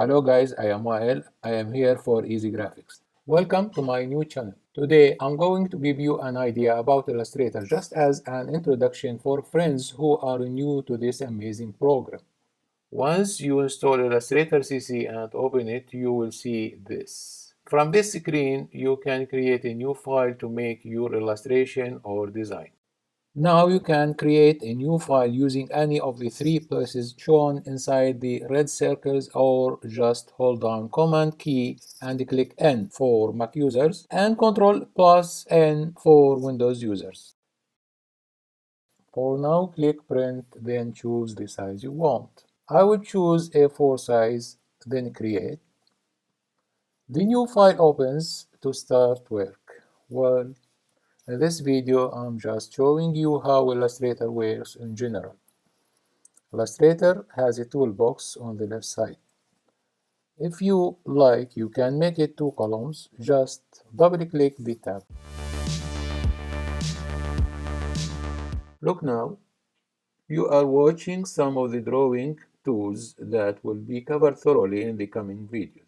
Hello guys, I am Wael. I am here for Easy Graphics. Welcome to my new channel. Today I'm going to give you an idea about Illustrator just as an introduction for friends who are new to this amazing program. Once you install Illustrator CC and open it, you will see this. From this screen, you can create a new file to make your illustration or design. Now you can create a new file using any of the three places shown inside the red circles, or just hold down Command key and click N for Mac users and Ctrl plus N for Windows users. For now, click Print, then choose the size you want. I will choose A4 size, then Create. The new file opens to start work. Well, in this video, I'm just showing you how Illustrator works in general. Illustrator has a toolbox on the left side. If you like, you can make it two columns. Just double-click the tab. Look now, you are watching some of the drawing tools that will be covered thoroughly in the coming videos.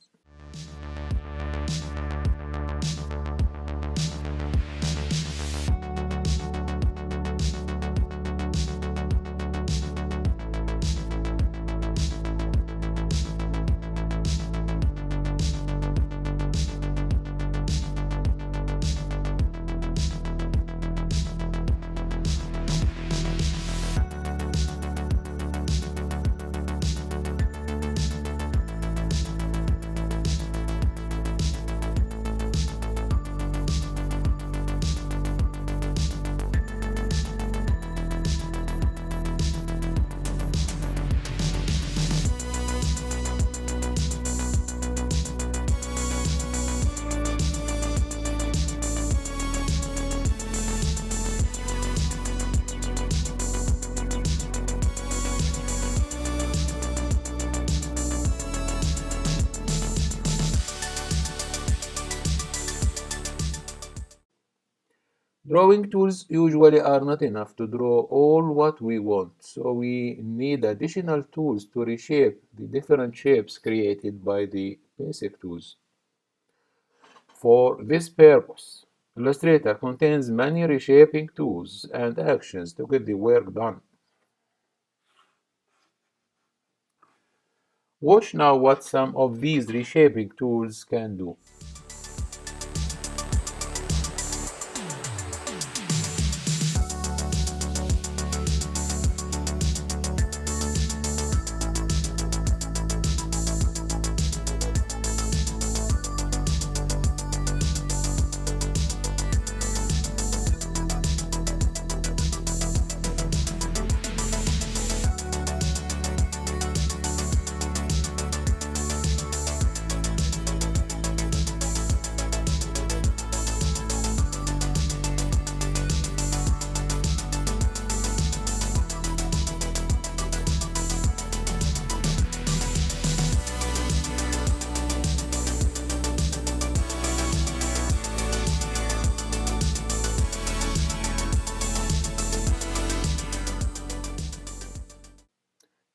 Drawing tools usually are not enough to draw all what we want, so we need additional tools to reshape the different shapes created by the basic tools. For this purpose, Illustrator contains many reshaping tools and actions to get the work done. Watch now what some of these reshaping tools can do.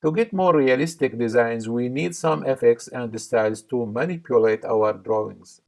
To get more realistic designs, we need some effects and styles to manipulate our drawings.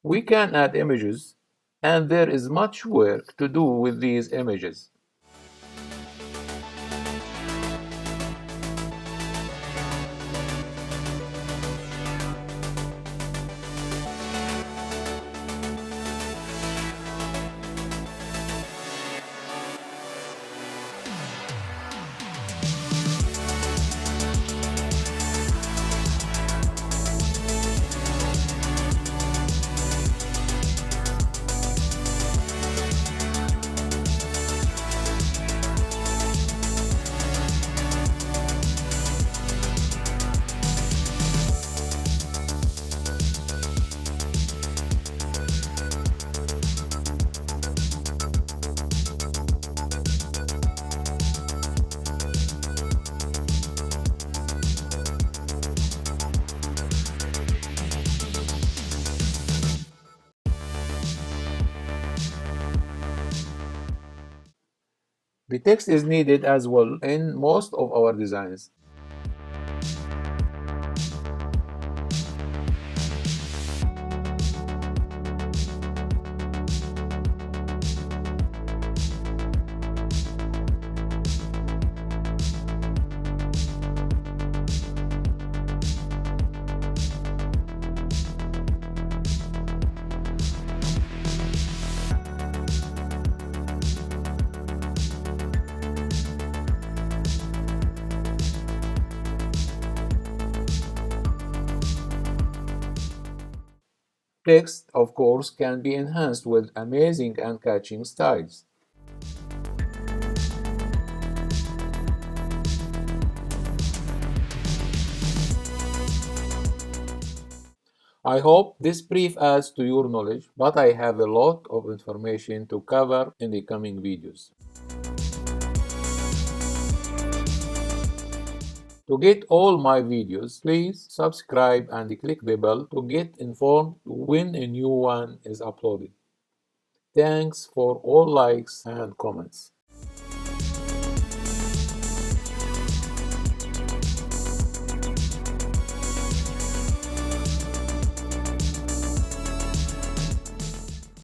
We can add images, and there is much work to do with these images. The text is needed as well in most of our designs. Text, of course, can be enhanced with amazing and catching styles. I hope this brief adds to your knowledge, but I have a lot of information to cover in the coming videos. To get all my videos, please subscribe and click the bell to get informed when a new one is uploaded. Thanks for all likes and comments.